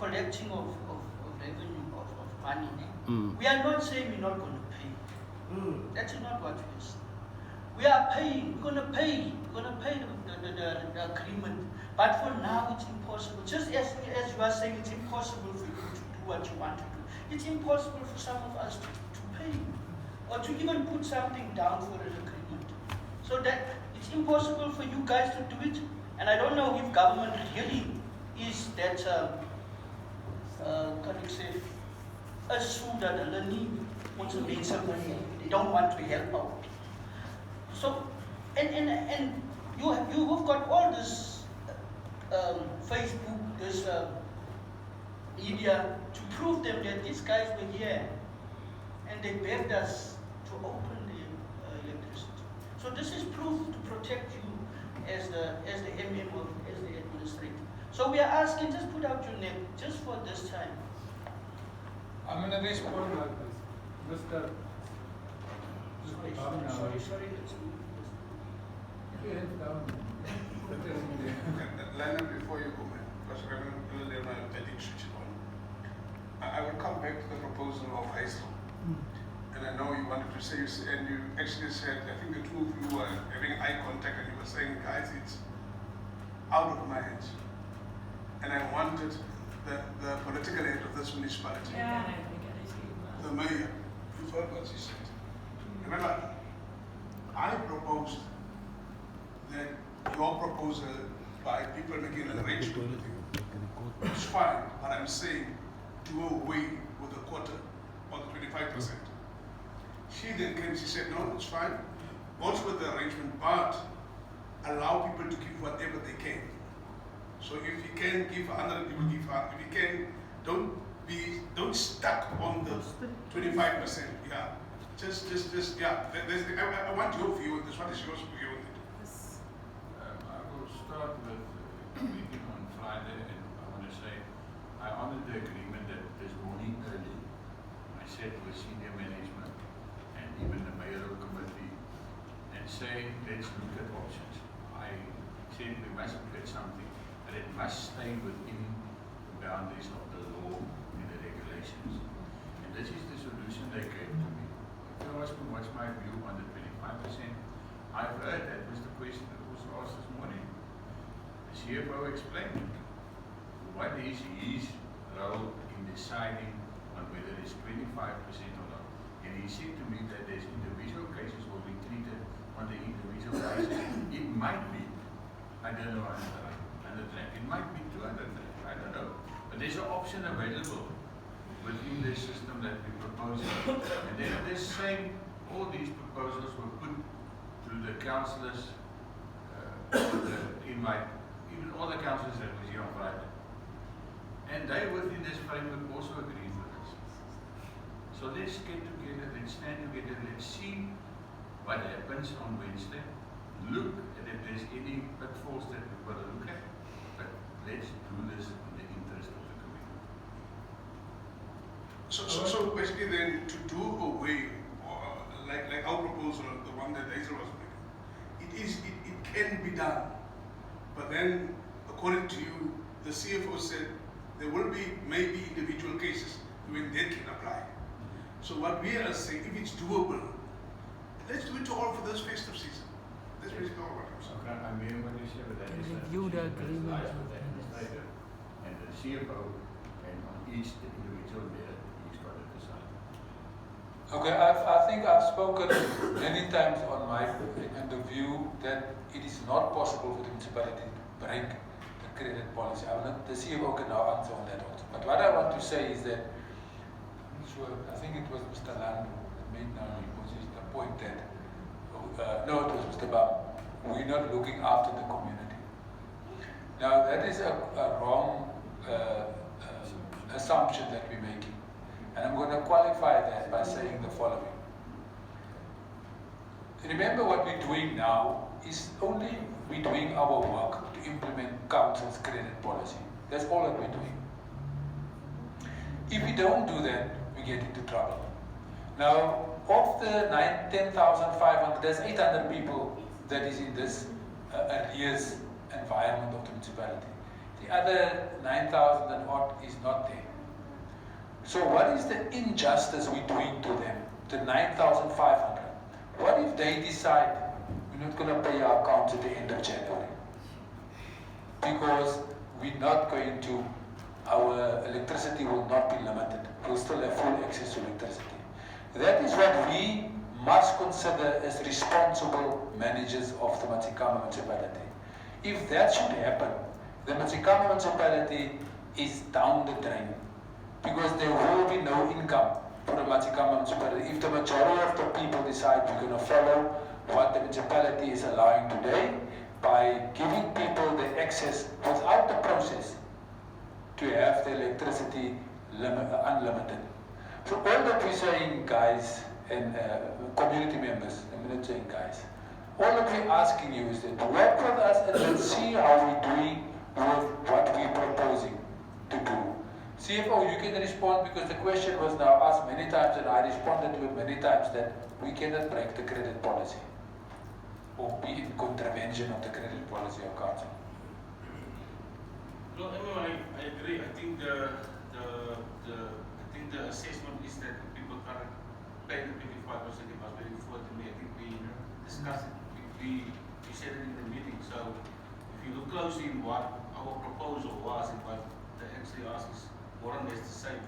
collecting of revenue, of money. We are not saying we're not going to pay. That's not what we are saying. We are paying, we're going to pay the agreement. But for now, it's impossible. Just as you are saying, it's impossible for you to do what you want to do. It's impossible for some of us to pay, or to even put something down for an agreement. So that it's impossible for you guys to do it. And I don't know if government really is that, can you say, assume that the learning wants to make some money. They don't want to help out. So, and you've got all this Facebook, this media to prove them that these guys were here and they begged us to open the electricity. So this is proof to protect you as the MM or as the administrator. So we are asking, just put out your name just for this time. I'm going to respond like this. Mr. Sorry. Leonard, before you go, man, because I will come back to the proposal of Hazel. And I know you wanted to say, and you actually said, I think the two of you were having eye contact and you were saying, guys, it's out of my hands. And I wanted the political head of this municipality, the mayor, you heard what she said. Remember, I proposed that your proposal by people making an arrangement is fine, but I'm saying do away with the quota or the 25%. She then came, she said, no, it's fine, go with the arrangement, but allow people to give whatever they can. So if you can give 100 people, give 100. If you can, don't stuck on the 25%. Yeah. Just, yeah. I want your view on this. What is your view on it? I will start with the meeting on Friday, and I want to say I honored the agreement that this morning early I said with senior management and even the mayoral committee and say let's look at options. I said we must look at something, but it must stay within the boundaries of the law and the regulations. And this is the solution they gave to me. If you ask me what's my view on the 25%, I've heard that was the question that was asked this morning. The CFO explained what is his role in deciding on whether it's 25% or not. And he said to me that there's individual cases will be treated on the individual basis. It might be, I don't know, 100 rand. It might be 200 rand, I don't know. But there's an option available within the system that we propose. And then at this same, all these proposals were put to the councillors, the invite, even all the councillors that was here on Friday. And they within this framework also agreed with us. So let's get together, let's stand together, let's see what happens on Wednesday. Look at if there's any pitfalls that we've got to look at, but let's do this in the interest of the community. So basically then to do away, like our proposal, the one that Hazel was making, it can be done. But then, according to you, the CFO said there will be maybe individual cases when that can apply. So what we are saying, if it's doable, let's do it all for this festive season. That's basically all what I'm saying. Okay, I'm hearing what you say, but that is review the agreement with the administrator and the CFO, and on each individual matter, he's got to decide. Okay, I think I've spoken many times on my and the view that it is not possible for the municipality to break the credit policy. The CFO can now answer on that also. But what I want to say is that, I think it was Mr. Lando that made now the point that, no, it was Mr. Bam, we're not looking after the community. Now that is a wrong assumption that we're making. And I'm going to qualify that by saying the following. Remember, what we're doing now is only we're doing our work to implement council's credit policy. That's all that we're doing. If we don't do that, we get into trouble. Now, of the 10,500, there's 800 people that is in this arrears environment of the municipality. The other 9,000 and odd is not there. So what is the injustice we're doing to them? The 9,500. What if they decide we're not going to pay our accounts at the end of January? Because we're not going to, our electricity will not be limited. We'll still have full access to electricity. That is what we must consider as responsible managers of the Matsikama municipality. If that should happen, the Matsikama municipality is down the drain, because there will be no income for the Matsikama municipality. If the majority of the people decide we're going to follow what the municipality is allowing today, by giving people the access without the process to have the electricity unlimited. So all that we're saying, guys, and community members, I'm not saying guys, all that we're asking you is that work with us and let's see how we're doing with what we're proposing to do. CFO, you can respond because the question was now asked many times and I responded to it many times that we cannot break the credit policy or be in contravention of the credit policy of council. No, anyway, I agree. I think the assessment is that people can't pay the 25%. It must be referred to me. I think we discussed it. We said it in the meeting. So if you look closely in what our proposal was, it was the actually ask is more or less the same,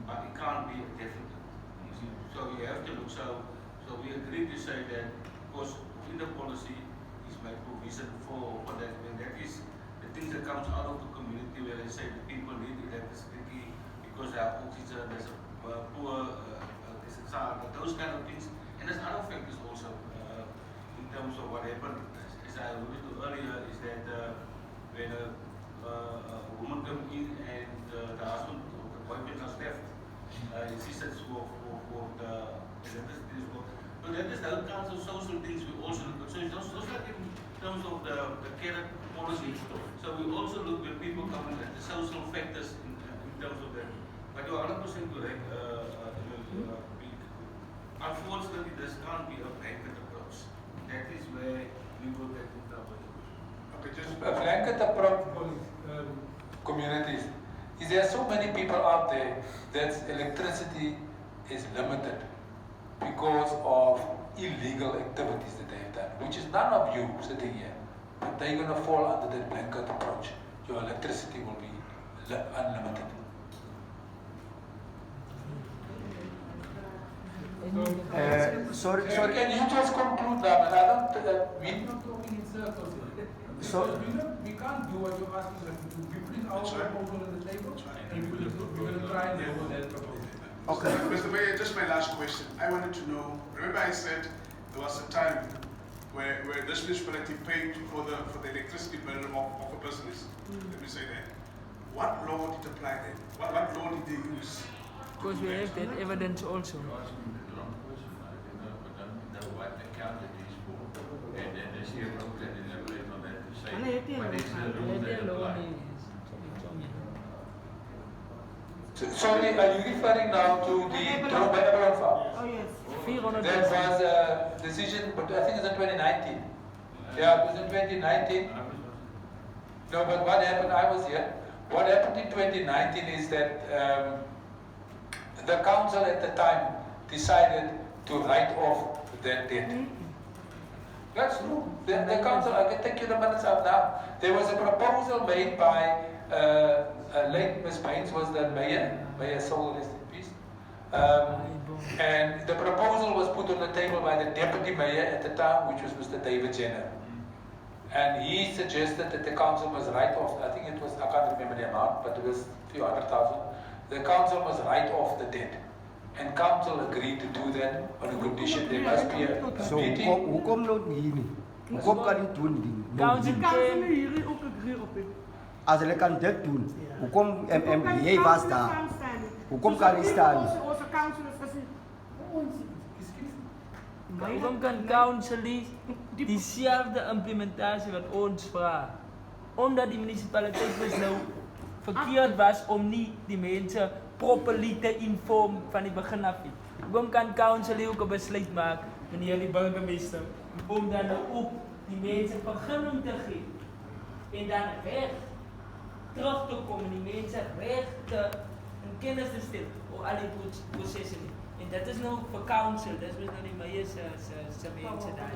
but it can't be a definite. So you have to look. So we agreed to say that because in the policy is made provision for that. When that is the things that comes out of the community where they say the people need electricity because they have oxygen, there's a poor, there's a child, those kind of things. And there's other factors also in terms of what happened. As I alluded to earlier, is that when a woman comes in and the husband or the boyfriend has left, insisted for the electricity as well. So that is the kinds of social things we also look at. So it's also like in terms of the carrot policy. So we also look when people come in at the social factors in terms of that. But you're 100% correct. Unfortunately, this can't be a blanket approach. That is where we will get in trouble. Okay, just a blanket approach for communities. Is there so many people out there that electricity is limited because of illegal activities that they have done, which is none of you sitting here, but they're going to fall under that blanket approach. Your electricity will be unlimited. Sorry. Can you just conclude that? And I don't mean not talking in circles. So we can't do what you're asking us to do. We bring our proposal on the table and we're going to try and deal with that proposal. okay. Mr. Mayor, just my last question. I wanted to know, remember I said there was a time where this municipality paid for the electricity bill of a business. Let me say that. What law did apply then? What law did they use? Because we have that evidence also. You're asking me the wrong question. I don't know what account it is for. And then the CFO can elaborate on that to say what is the rule that applies. sorry, are you referring now to the drone by Abraham farm? Oh yes. 400. That was a decision, but I think it's in 2019. Yeah, it was in 2019. No, but what happened, I was here. What happened in 2019 is that the council at the time decided to write off that debt. That's true. The council, I can take you the minutes out now. There was a proposal made by late Ms. Baines, was the mayor, Mayor Soul, rest in peace. And the proposal was put on the table by the deputy mayor at the time, which was Mr. David Jenner. And he suggested that the council must write off, I think it was, I can't remember the amount, but it was a few 100,000. The council must write off the debt. And council agreed to do that on a condition there must be a So meeting. hoekom nou nie? Hoekom kan dit doen nie? Council Kan ze hier ook agree op het? As hulle kan dit doen, hoekom jy was daar? Hoekom kan jy staan? Onze council is gezien. Waarom kan council diezelfde implementatie wat ons vraagt? Omdat die municipaliteit dus nou verkeerd was om niet die mensen properly te informeren van die begin af. Waarom kan council ook een besluit maken, meneer die burgemeester, om dan ook die mensen vergunning te geven en dan weg? terug te komen, die mensen recht in kennis te stellen over al die processen. En dat is nou voor council, dat is nou die meeste mensen daar.